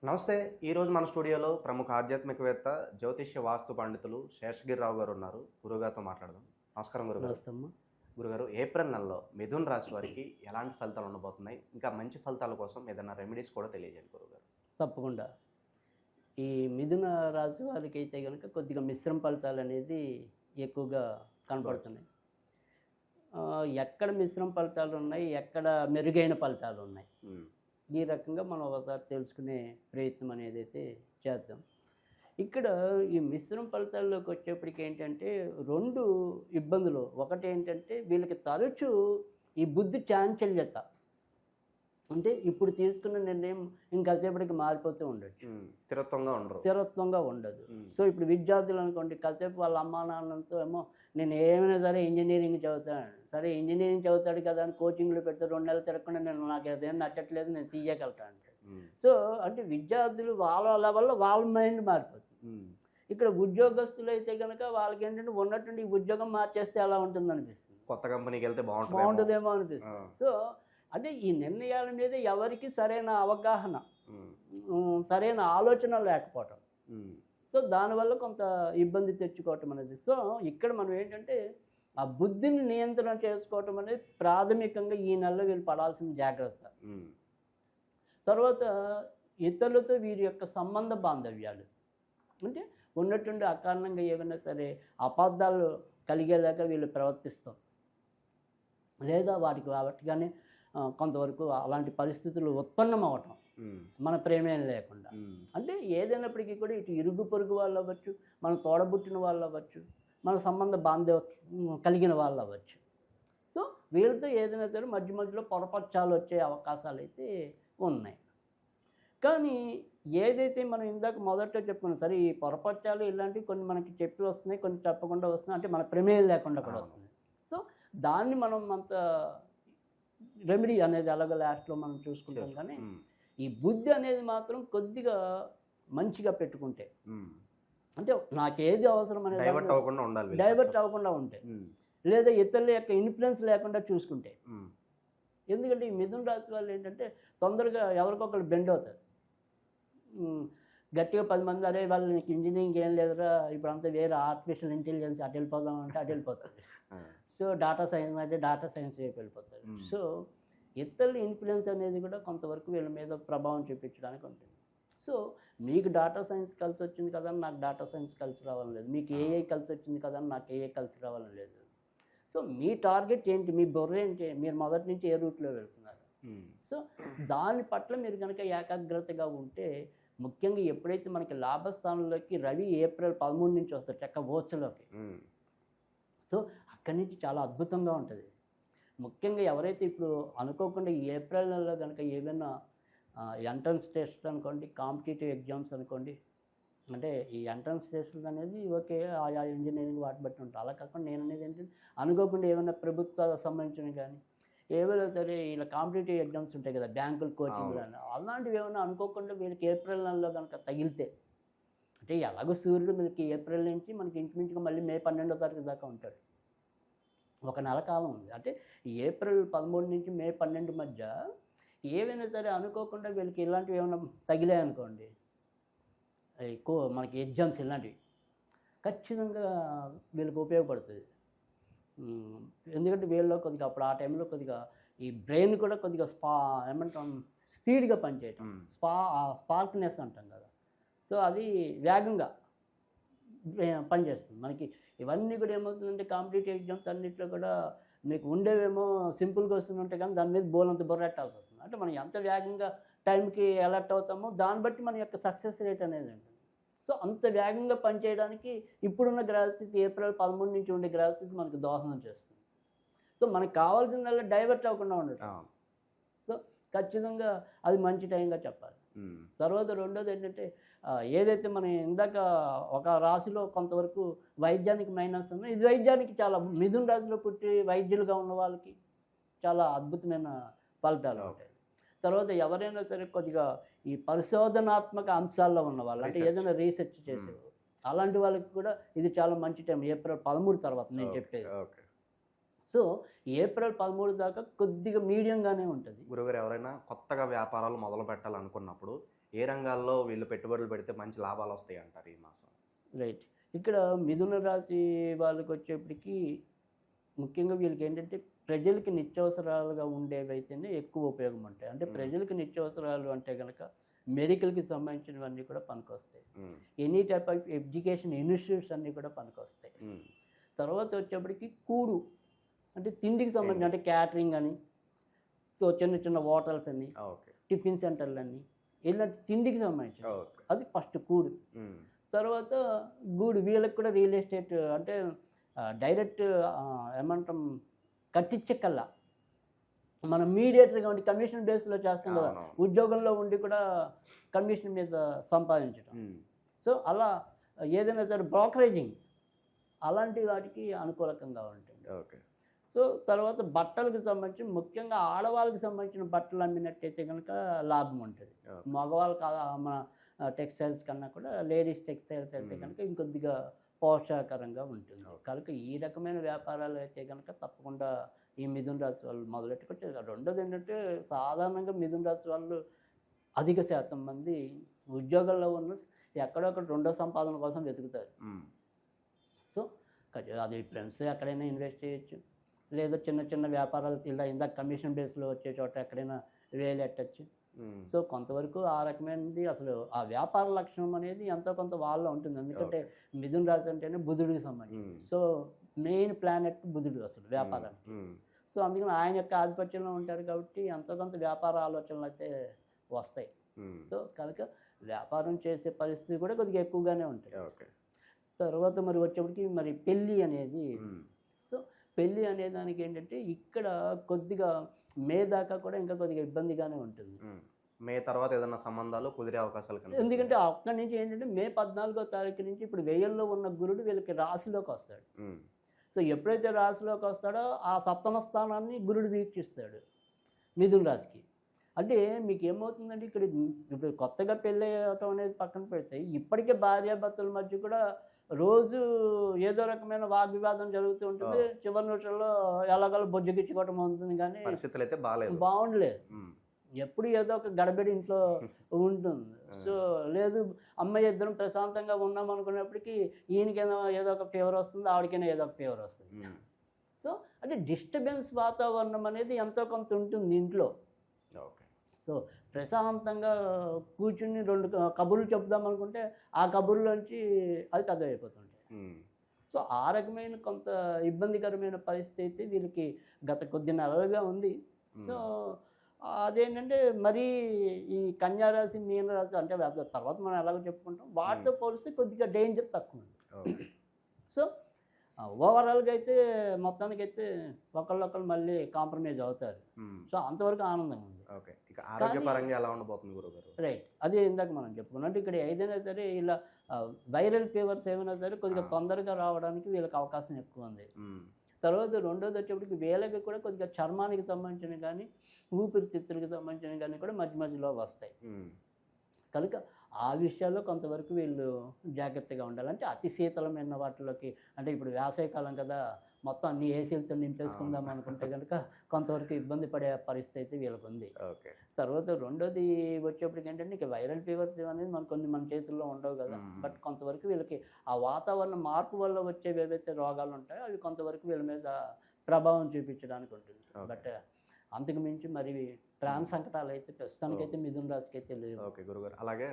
నమస్తే. ఈరోజు మన స్టూడియోలో ప్రముఖ ఆధ్యాత్మికవేత్త, జ్యోతిష్య వాస్తు పండితులు శేషగిరిరావు గారు ఉన్నారు. గురుగారితో మాట్లాడదాం. నమస్కారం గురుగారు. నమస్తే అమ్మ. గురుగారు, ఏప్రిల్ నెలలో మిథున్ రాశి వారికి ఎలాంటి ఫలితాలు ఉండబోతున్నాయి? ఇంకా మంచి ఫలితాల కోసం ఏదైనా రెమెడీస్ కూడా తెలియజేయండి గురుగారు. తప్పకుండా. ఈ మిథున రాశి వారికి అయితే కనుక కొద్దిగా మిశ్రమ ఫలితాలు అనేది ఎక్కువగా కనపడుతున్నాయి. ఎక్కడ మిశ్రమ ఫలితాలు ఉన్నాయి, ఎక్కడ మెరుగైన ఫలితాలు ఉన్నాయి, ఈ రకంగా మనం ఒకసారి తెలుసుకునే ప్రయత్నం అనేది అయితే చేద్దాం. ఇక్కడ ఈ మిశ్రమ ఫలితాల్లోకి వచ్చేప్పటికి ఏంటంటే రెండు ఇబ్బందులు. ఒకటి ఏంటంటే వీళ్ళకి తరచూ ఈ బుద్ధి చాంచల్యత, అంటే ఇప్పుడు తీసుకున్న నిర్ణయం ఇంకాసేపటికి మారిపోతూ ఉండొచ్చు, స్థిరత్వంగా ఉండదు. సో ఇప్పుడు విద్యార్థులు అనుకోండి, కాసేపు వాళ్ళ అమ్మా నాన్నతో ఏమో నేను ఏమైనా సరే ఇంజనీరింగ్ చదువుతాను, సరే ఇంజనీరింగ్ చదువుతాడు కదా అని కోచింగ్లు పెడితే 2 నెలలు తిరగకుండా నేను నాకు ఏదైనా నచ్చట్లేదు నేను సీఏకి వెళ్తాను అంటే. సో అంటే విద్యార్థులు వాళ్ళ లెవెల్లో వాళ్ళ మైండ్ మారిపోతుంది. ఇక్కడ ఉద్యోగస్తులు అయితే కనుక వాళ్ళకి ఏంటంటే ఉన్నట్టుండి ఈ ఉద్యోగం మార్చేస్తే ఎలా ఉంటుంది అనిపిస్తుంది, కొత్త కంపెనీకి వెళ్తే బాగుంటుందేమో అనిపిస్తుంది. సో అంటే ఈ నిర్ణయాల మీద ఎవరికి సరైన అవగాహన, సరైన ఆలోచన లేకపోవటం, సో దానివల్ల కొంత ఇబ్బంది తెచ్చుకోవటం అనేది. సో ఇక్కడ మనం ఏంటంటే ఆ బుద్ధిని నియంత్రణ చేసుకోవటం అనేది ప్రాథమికంగా ఈ నెలలో వీళ్ళు పడాల్సిన జాగ్రత్త. తర్వాత ఇతరులతో వీరి యొక్క సంబంధ బాంధవ్యాలు, అంటే ఉన్నట్టుండి అకారణంగా ఏమైనా సరే అపార్థాలు కలిగేలాగా వీళ్ళు ప్రవర్తిస్తాం, లేదా వాటిగానే కొంతవరకు అలాంటి పరిస్థితులు ఉత్పన్నం అవటం మన ప్రేమేం లేకుండా. అంటే ఏదైనప్పటికీ కూడా ఇటు ఇరుగు పొరుగు వాళ్ళు అవ్వచ్చు, మన తోడబుట్టిన వాళ్ళు అవ్వచ్చు, మన సంబంధ బాంధవ్యం కలిగిన వాళ్ళు అవ్వచ్చు. సో వీళ్ళతో ఏదైనా సరే మధ్య మధ్యలో పొరపక్షాలు వచ్చే అవకాశాలు అయితే ఉన్నాయి. కానీ ఏదైతే మనం ఇందాక మొదట్లో చెప్పుకున్నాం, సరే ఈ పొరపక్షాలు ఇలాంటివి కొన్ని మనకి చెప్పి వస్తున్నాయి, కొన్ని చెప్పకుండా వస్తున్నాయి, అంటే మన ప్రమేయం లేకుండా కూడా వస్తున్నాయి. సో దాన్ని మనం అంత రెమెడీ అనేది అలాగే లాస్ట్లో మనం చూసుకుంటాం. కానీ ఈ బుద్ధి అనేది మాత్రం కొద్దిగా మంచిగా పెట్టుకుంటే, అంటే నాకేది అవసరం అనేది డైవర్ట్ అవ్వకుండా ఉంటే, లేదా ఇతరుల యొక్క ఇన్ఫ్లుయెన్స్ లేకుండా చూసుకుంటే. ఎందుకంటే ఈ మిథున రాశి వాళ్ళు ఏంటంటే తొందరగా ఎవరికొకరు బెండ్ అవుతారు. గట్టిగా 10 మంది అరే వాళ్ళు నీకు ఇంజనీరింగ్ ఏం లేదురా, ఇప్పుడు అంతా వేరే ఆర్టిఫిషియల్ ఇంటెలిజెన్స్ అటు వెళ్ళిపోదాం అంటే అటు వెళ్ళిపోతారు. సో డేటా సైన్స్ అంటే డేటా సైన్స్ వైపు వెళ్ళిపోతారు. సో ఇతరుల ఇన్ఫ్లుయెన్స్ అనేది కూడా కొంతవరకు వీళ్ళ మీద ప్రభావం చూపించడానికి ఉంటుంది. సో మీకు డేటా సైన్స్ కలిసి వచ్చింది కదా అని నాకు డేటా సైన్స్ కలిసి రావాలని లేదు, మీకు ఏఐ కలిసి వచ్చింది కదా అని నాకు ఏఐ కలిసి రావాలని లేదు. సో మీ టార్గెట్ ఏంటి, మీ బుర్ర ఏంటి, మీరు మొదటి నుంచి ఏ రూట్లో వెళ్తున్నారు. సో దాని పట్ల మీరు కనుక ఏకాగ్రతగా ఉంటే, ముఖ్యంగా ఎప్పుడైతే మనకి లాభస్థానంలోకి రవి ఏప్రిల్ 13 నుంచి వస్తాడు చక్క ఓచలోకి, సో అక్కడి నుంచి చాలా అద్భుతంగా ఉంటుంది. ముఖ్యంగా ఎవరైతే ఇప్పుడు అనుకోకుండా ఈ ఏప్రిల్ నెలలో కనుక ఏమైనా ఎంట్రన్స్ టెస్ట్ అనుకోండి, కాంపిటేటివ్ ఎగ్జామ్స్ అనుకోండి, అంటే ఈ ఎంట్రన్స్ టెస్ట్లు అనేది ఓకే ఆయా ఇంజనీరింగ్ వాటి బట్టి ఉంటుంది. అలా కాకుండా నేను అనేది ఏంటంటే అనుకోకుండా ఏమైనా ప్రభుత్వాలకు సంబంధించినవి కానీ ఏవైనా సరే ఇలా కాంపిటేటివ్ ఎగ్జామ్స్ ఉంటాయి కదా, బ్యాంకుల కోచింగ్ కానీ అలాంటివి ఏమైనా అనుకోకుండా వీళ్ళకి ఏప్రిల్ నెలలో కనుక తగిలితే, అంటే ఎలాగో సూర్యుడు మనకి ఏప్రిల్ నుంచి మనకి ఇంచుమించుగా మళ్ళీ మే 12వ తారీఖు దాకా ఉంటాడు, ఒక నెల కాలం ఉంది. అంటే ఏప్రిల్ 13 నుంచి మే 12 మధ్య ఏవైనా సరే అనుకోకుండా వీళ్ళకి ఇలాంటివి ఏమైనా తగిలాయనుకోండి, ఎక్కువ మనకి ఎగ్జామ్స్ ఇలాంటివి ఖచ్చితంగా వీళ్ళకి ఉపయోగపడుతుంది. ఎందుకంటే వీళ్ళలో కొద్దిగా అప్పుడు ఆ టైంలో కొద్దిగా ఈ బ్రెయిన్ కూడా కొద్దిగా ఏమంటాం స్పీడ్గా పనిచేయటం, స్పార్క్నెస్ అంటాం కదా, సో అది వేగంగా పనిచేస్తుంది. మనకి ఇవన్నీ కూడా ఏమవుతుందంటే కాంపిటేటివ్ ఎగ్జామ్స్ అన్నింటిలో కూడా మీకు ఉండేవేమో సింపుల్గా వస్తుందంటే కానీ దాని మీద బోలంత బొర్రెట్టాల్సి వస్తుంది. అంటే మనం ఎంత వేగంగా టైంకి అలర్ట్ అవుతామో దాన్ని బట్టి మన యొక్క సక్సెస్ రేట్ అనేది ఉంటుంది. సో అంత వేగంగా పనిచేయడానికి ఇప్పుడున్న గ్రహస్థితి ఏప్రిల్ 13 నుంచి ఉండే గ్రహస్థితి మనకు దోహదం చేస్తుంది. సో మనకు కావాల్సిందల్లా డైవర్ట్ అవ్వకుండా ఉండటం, సో ఖచ్చితంగా అది మంచి టైంగా చెప్పాలి. తర్వాత రెండోది ఏంటంటే ఏదైతే మనం ఇందాక ఒక రాశిలో కొంతవరకు వైద్యానికి మైనస్ ఉన్నా, ఇది వైద్యానికి చాలా మిథున రాశిలో పుట్టి వైద్యులుగా ఉన్న వాళ్ళకి చాలా అద్భుతమైన ఫలితాలు ఉంటాయి. తర్వాత ఎవరైనా సరే కొద్దిగా ఈ పరిశోధనాత్మక అంశాల్లో ఉన్న వాళ్ళు, అంటే ఏదైనా రీసెర్చ్ చేసేవాళ్ళు, అలాంటి వాళ్ళకి కూడా ఇది చాలా మంచి టైం ఏప్రిల్ 13 తర్వాత నేను చెప్పేది. సో ఏప్రిల్ 13 దాకా కొద్దిగా మీడియంగానే ఉంటుంది. గురుగారు, ఎవరైనా కొత్తగా వ్యాపారాలు మొదలు పెట్టాలనుకున్నప్పుడు ఏ రంగాల్లో వీళ్ళు పెట్టుబడులు పెడితే మంచి లాభాలు వస్తాయి అంటారు ఈ మాసం? రైట్. ఇక్కడ మిథున రాశి వాళ్ళకి వచ్చేప్పటికి ముఖ్యంగా వీళ్ళకి ఏంటంటే ప్రజలకి నిత్యావసరాలుగా ఉండేవైతేనే ఎక్కువ ఉపయోగం ఉంటాయి. అంటే ప్రజలకి నిత్యావసరాలు అంటే కనుక మెడికల్కి సంబంధించినవన్నీ కూడా పనికొస్తాయి. Any type of education institutes అన్నీ కూడా పనికొస్తాయి. తర్వాత వచ్చేప్పటికి కూడు అంటే తిండికి సంబంధించి అంటే క్యాటరింగ్ అని, సో చిన్న చిన్న హోటల్స్ అని, టిఫిన్ సెంటర్లు అని, ఇలాంటి తిండికి సంబంధించి అది ఫస్ట్ కూడు. తర్వాత గూడు వీళ్ళకి కూడా రియల్ ఎస్టేట్ అంటే డైరెక్ట్ ఏమంటాం కట్టించకల్లా మనం మీడియేటర్గా ఉండి కమిషన్ బేస్లో చేస్తాం కదా, ఉద్యోగంలో ఉండి కూడా కమిషన్ మీద సంపాదించడం. సో అలా ఏదైనా సరే బ్రోకరేజింగ్ అలాంటి వాటికి అనుకూలకంగా ఉంటుంది. ఓకే. సో తర్వాత బట్టలకు సంబంధించి ముఖ్యంగా ఆడవాళ్ళకి సంబంధించిన బట్టలు అమ్మినట్టయితే కనుక లాభం ఉంటుంది. మగవాళ్ళకి మన టెక్స్టైల్స్ కన్నా కూడా లేడీస్ టెక్స్టైల్స్ అయితే కనుక ఇంకొద్దిగా పోషాకరంగా ఉంటుంది. కనుక ఈ రకమైన వ్యాపారాలు అయితే కనుక తప్పకుండా ఈ మిథున రాశి వాళ్ళు మొదలెట్టుకుంటే. రెండోది ఏంటంటే సాధారణంగా మిథున రాశి వాళ్ళు అధిక శాతం మంది ఉద్యోగాల్లో ఉన్న ఎక్కడొక్కడ రెండో సంపాదన కోసం వెతుకుతారు. సో అది ఫ్రెండ్స్ ఎక్కడైనా ఇన్వెస్ట్ చేయొచ్చు, లేదా చిన్న చిన్న వ్యాపారాలు ఇలా ఇందాక కమిషన్ బేస్లో వచ్చే చోట ఎక్కడైనా వేలు ఎట్టచ్చు. సో కొంతవరకు ఆ రకమైనది అసలు ఆ వ్యాపార లక్షణం అనేది ఎంతో కొంత వాళ్ళలో ఉంటుంది. ఎందుకంటే మిథున రాశి అంటేనే బుధుడికి సంబంధించి. సో మెయిన్ ప్లానెట్ బుధుడు అసలు వ్యాపారానికి. సో అందుకని ఆయన యొక్క ఆధిపత్యంలో ఉంటారు కాబట్టి ఎంతో కొంత వ్యాపార ఆలోచనలు అయితే వస్తాయి. సో కనుక వ్యాపారం చేసే పరిస్థితి కూడా కొద్దిగా ఎక్కువగానే ఉంటుంది. తర్వాత మరి వచ్చేప్పటికి మరి పెళ్ళి అనేది, సో పెళ్ళి అనే దానికి ఏంటంటే ఇక్కడ కొద్దిగా మే దాకా కూడా ఇంకా కొద్దిగా ఇబ్బందిగానే ఉంటుంది. మే తర్వాత ఏదైనా సంబంధాలు కుదిరే అవకాశాలు కనిపిస్తాయి. ఎందుకంటే అక్కడి నుంచి ఏంటంటే మే 14వ తారీఖు నుంచి ఇప్పుడు వ్యయంలో ఉన్న గురుడు వీళ్ళకి రాశిలోకి వస్తాడు. సో ఎప్పుడైతే రాశిలోకి వస్తాడో ఆ సప్తమ స్థానాన్ని గురుడు వీక్షిస్తాడు మిథున రాశికి. అంటే మీకు ఏమవుతుందంటే ఇక్కడ ఇప్పుడు కొత్తగా పెళ్ళి అవ్వటం అనేది పక్కన పెడితే ఇప్పటికే భార్యాభర్తల మధ్య కూడా రోజు ఏదో రకమైన వాగ్వివాదం జరుగుతూ ఉంటుంది. చివరి నిమిషంలో ఎలాగోలా బొజ్జగిచ్చుకోవటం ఉంటుంది, కానీ పరిస్థితులు అయితే బాగుండలేదు. ఎప్పుడు ఏదో ఒక గడబడి ఇంట్లో ఉంటుంది. సో లేదు అమ్మాయి ఇద్దరం ప్రశాంతంగా ఉన్నాం అనుకున్నప్పటికీ ఈయనకైనా ఏదో ఒక ఫీవర్ వస్తుంది, ఆవిడకైనా ఏదో ఒక ఫీవర్ వస్తుంది. సో అంటే డిస్టర్బెన్స్ వాతావరణం అనేది ఎంతో కొంత ఉంటుంది ఇంట్లో. సో ప్రశాంతంగా కూర్చుని రెండు కబుర్లు చెప్దాం అనుకుంటే ఆ కబుర్లోంచి అది పెద్దవైపోతుంటాయి. సో ఆ రకమైన కొంత ఇబ్బందికరమైన పరిస్థితి వీళ్ళకి గత కొద్ది నెలలుగా ఉంది. సో అదేంటంటే మరీ ఈ కన్యారాశి మీనరాశి అంటే తర్వాత మనం ఎలాగో చెప్పుకుంటాం, వాటితో పోలిస్తే కొద్దిగా డేంజర్ తక్కువ ఉంది. సో ఓవరాల్గా అయితే మొత్తానికైతే ఒకళ్ళొకళ్ళు మళ్ళీ కాంప్రమైజ్ అవుతారు. సో అంతవరకు ఆనందంగా ఉంది. ఆరోగ్యపరంగా ఎలా ఉండబోతుంది గురుగారు? రైట్, అదే ఇందాక మనం చెప్పుకున్నాం. అంటే ఇక్కడ ఏదైనా సరే ఇలా వైరల్ ఫీవర్స్ ఏమైనా సరే కొద్దిగా తొందరగా రావడానికి వీళ్ళకి అవకాశం ఎక్కువ ఉంది. తర్వాత రెండోది వచ్చేప్పటికి వీళ్ళకి కూడా కొద్దిగా చర్మానికి సంబంధించిన కానీ ఊపిరితిత్తులకు సంబంధించిన కానీ కూడా మధ్య మధ్యలో వస్తాయి. కనుక ఆ విషయాల్లో కొంతవరకు వీళ్ళు జాగ్రత్తగా ఉండాలి. అంటే అతి శీతలమైన వాటిలోకి, అంటే ఇప్పుడు వేసవికాలం కదా, మొత్తం అన్ని ఏసీలతో నింపేసుకుందాం అనుకుంటే కనుక కొంతవరకు ఇబ్బంది పడే పరిస్థితి వీళ్ళకి ఉంది. తర్వాత రెండోది వచ్చేప్పటికి ఏంటంటే ఇక వైరల్ ఫీవర్స్ అనేది మన చేతుల్లో ఉండవు కదా. బట్ కొంతవరకు వీళ్ళకి ఆ వాతావరణ మార్పు వల్ల వచ్చేవి ఏవైతే రోగాలు ఉంటాయో అవి కొంతవరకు వీళ్ళ మీద ప్రభావం చూపించడానికి ఉంటుంది. బట్ అంతకు మించి మరి ప్రాణ సంకటాలు అయితే ప్రస్తుతానికైతే మిథున రాశికి అయితే లేవు. ఓకే గురుగారు, అలాగే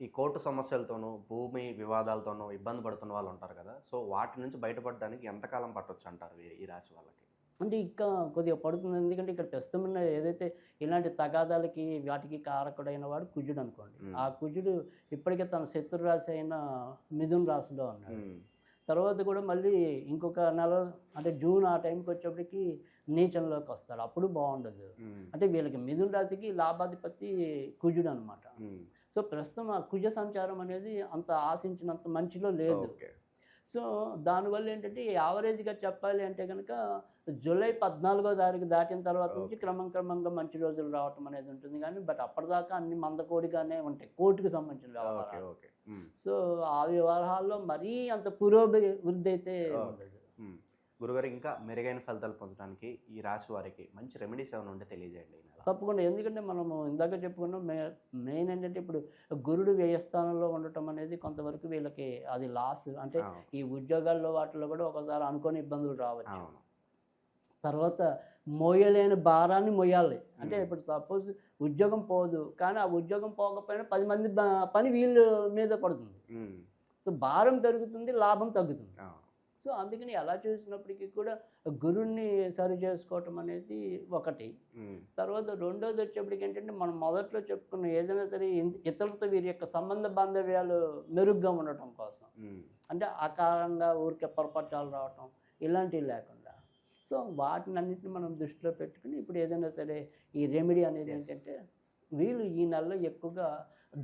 ఈ కోర్టు సమస్యలతోనూ భూమి వివాదాలతోనూ ఇబ్బంది పడుతున్న వాళ్ళు ఉంటారు కదా, సో వాటి నుంచి బయటపడడానికి ఎంతకాలం పట్టొచ్చు అంటారు ఈ రాశి వాళ్ళకి? అంటే ఇంకా కొద్దిగా పడుతుంది. ఎందుకంటే ఇక్కడ ప్రస్తుతం ఏదైతే ఇలాంటి తగాదాలకి వాటికి కారకుడైన వాడు కుజుడు అనుకోండి. ఆ కుజుడు ఇప్పటికే తన శత్రు రాశి అయిన మిథున రాశిలో ఉన్నాడు. తర్వాత కూడా మళ్ళీ ఇంకొక నెల అంటే జూన్ ఆ టైంకి వచ్చేప్పటికి నీచంలోకి వస్తాడు. అప్పుడు బాగుండదు. అంటే వీళ్ళకి మిథున రాశికి లాభాధిపతి కుజుడు అనమాట. సో ప్రస్తుతం ఆ కుజ సంచారం అనేది అంత ఆశించినంత మంచిలో లేదు. సో దానివల్ల ఏంటంటే యావరేజ్గా చెప్పాలి అంటే కనుక జూలై 14వ తారీఖు దాటిన తర్వాత నుంచి క్రమంగా మంచి రోజులు రావటం అనేది ఉంటుంది. కానీ బట్ అప్పటిదాకా అన్ని మందకోడిగానే ఉంటాయి కోర్టుకు సంబంధించిన వ్యవహారాలు. సో ఆ వ్యవహారాల్లో మరీ అంత పురోభివృద్ధి అయితే ఉండదు. గురుగారు ఇంకా మెరుగైన ఫలితాలు పొందడానికి ఈ రాశి వారికి మంచి రెమెడీస్ ఏమైనా ఉంటే తెలియజేయండి ఈ నెల. తప్పకుండా. ఎందుకంటే మనము ఇందాక చెప్పుకున్నాం మెయిన్ ఏంటంటే ఇప్పుడు గురుడు వ్యయస్థానంలో ఉండటం అనేది కొంతవరకు వీళ్ళకి అది లాస్. అంటే అవును. ఈ ఉద్యోగాల్లో వాటిలో కూడా ఒకసారి అనుకోని ఇబ్బందులు రావచ్చు. అవును. తర్వాత మోయలేని భారాన్ని మొయ్యాలి. అంటే ఇప్పుడు సపోజ్ ఉద్యోగం పోదు, కానీ ఆ ఉద్యోగం పోకపోయినా 10 మంది పని వీళ్ళ మీద పడుతుంది. సో భారం పెరుగుతుంది, లాభం తగ్గుతుంది. అవును. సో అందుకని అలా చూసినప్పటికీ కూడా గురుణ్ణి సరి చేసుకోవటం అనేది ఒకటి. తర్వాత రెండోది వచ్చేప్పటికి ఏంటంటే మనం మొదట్లో చెప్పుకున్న ఏదైనా సరే ఇతరులతో వీరి యొక్క సంబంధ బాంధవ్యాలు మెరుగ్గా ఉండటం కోసం, అంటే అకారంగా ఊరికే పొరపచ్చాలు రావటం ఇలాంటివి లేకుండా, సో వాటిని అన్నింటిని మనం దృష్టిలో పెట్టుకుని ఇప్పుడు ఏదైనా సరే ఈ రెమెడీ అనేది ఏంటంటే వీళ్ళు ఈ నెలలో ఎక్కువగా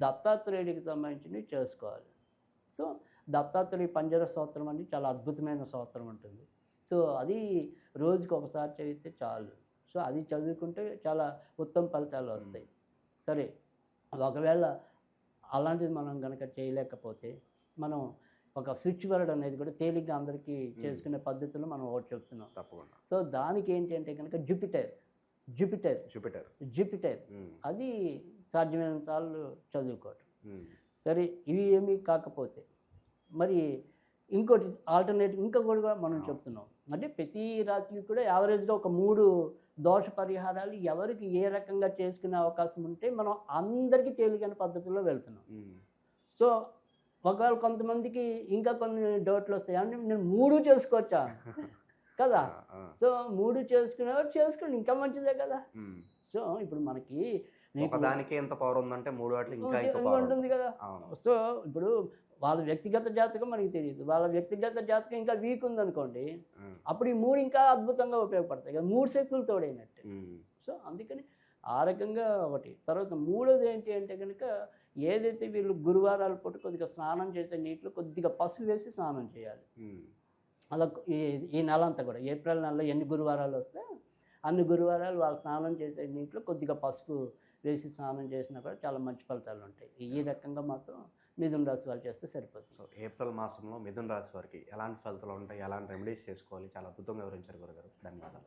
దత్తాత్రేయుడికి సంబంధించినవి చేసుకోవాలి. సో దత్తాత్రేయ పంజర స్తోత్రం అని చాలా అద్భుతమైన స్తోత్రం ఉంటుంది. సో అది రోజుకి ఒకసారి చదివితే చాలు. సో అది చదువుకుంటే చాలా ఉత్తమ ఫలితాలు వస్తాయి. సరే, ఒకవేళ అలాంటిది మనం కనుక చేయలేకపోతే మనం ఒక స్విచ్ వర్డ్ అనేది కూడా తేలిగ్గా అందరికీ చేసుకునే పద్ధతిలో మనం ఒకటి చెప్తున్నాం. తప్పకుండా. సో దానికి ఏంటి అంటే కనుక జూపిటర్ అది సాధ్యమైనంత సార్లు చదువుకోవటం. సరే, ఇవి ఏమీ కాకపోతే మరి ఇంకోటి ఆల్టర్నేటివ్ ఇంకా కూడా మనం చెప్తున్నాం. అంటే ప్రతి రాశికి కూడా యావరేజ్గా ఒక 3 దోష పరిహారాలు ఎవరికి ఏ రకంగా చేసుకునే అవకాశం ఉంటే మనం అందరికీ తేలికైన పద్ధతిలో వెళ్తున్నాం. సో ఒకవేళ కొంతమందికి ఇంకా కొన్ని డౌట్లు వస్తాయి, అంటే నేను 3 చేసుకోవచ్చా కదా. సో 3 చేసుకునేవారు చేసుకోండి, ఇంకా మంచిదే కదా. సో ఇప్పుడు మనకి దానికి ఎంత పవర్ ఉందంటే 3 వాటికి ఇంకా ఉంటుంది కదా. సో ఇప్పుడు వాళ్ళ వ్యక్తిగత జాతకం మనకి తెలియదు, వాళ్ళ వ్యక్తిగత జాతకం ఇంకా వీక్ ఉందనుకోండి, అప్పుడు ఈ 3 ఇంకా అద్భుతంగా ఉపయోగపడతాయి కదా, 3 శక్తులు తోడైనట్టు. సో అందుకని ఆ రకంగా ఒకటి. తర్వాత మూడోది ఏంటి అంటే కనుక ఏదైతే వీళ్ళు గురువారాల పూట కొద్దిగా స్నానం చేసే నీటిలో కొద్దిగా పసుపు వేసి స్నానం చేయాలి. అలా ఈ నెల అంతా కూడా ఏప్రిల్ నెలలో ఎన్ని గురువారాలు వస్తే అన్ని గురువారాలు వాళ్ళు స్నానం చేసే నీటిలో కొద్దిగా పసుపు వేసి స్నానం చేసినా కూడా చాలా మంచి ఫలితాలు ఉంటాయి. ఈ రకంగా మాత్రం మిథున రాశి వాళ్ళు చేస్తే సరిపోతుంది. సో ఏప్రిల్ మాసంలో మిథున రాశి వారికి ఎలాంటి ఫలితాలు ఉంటాయి, ఎలాంటి రెమెడీస్ చేసుకోవాలి, చాలా అద్భుతంగా వివరించారు గురుగారు. ధన్యవాదాలు.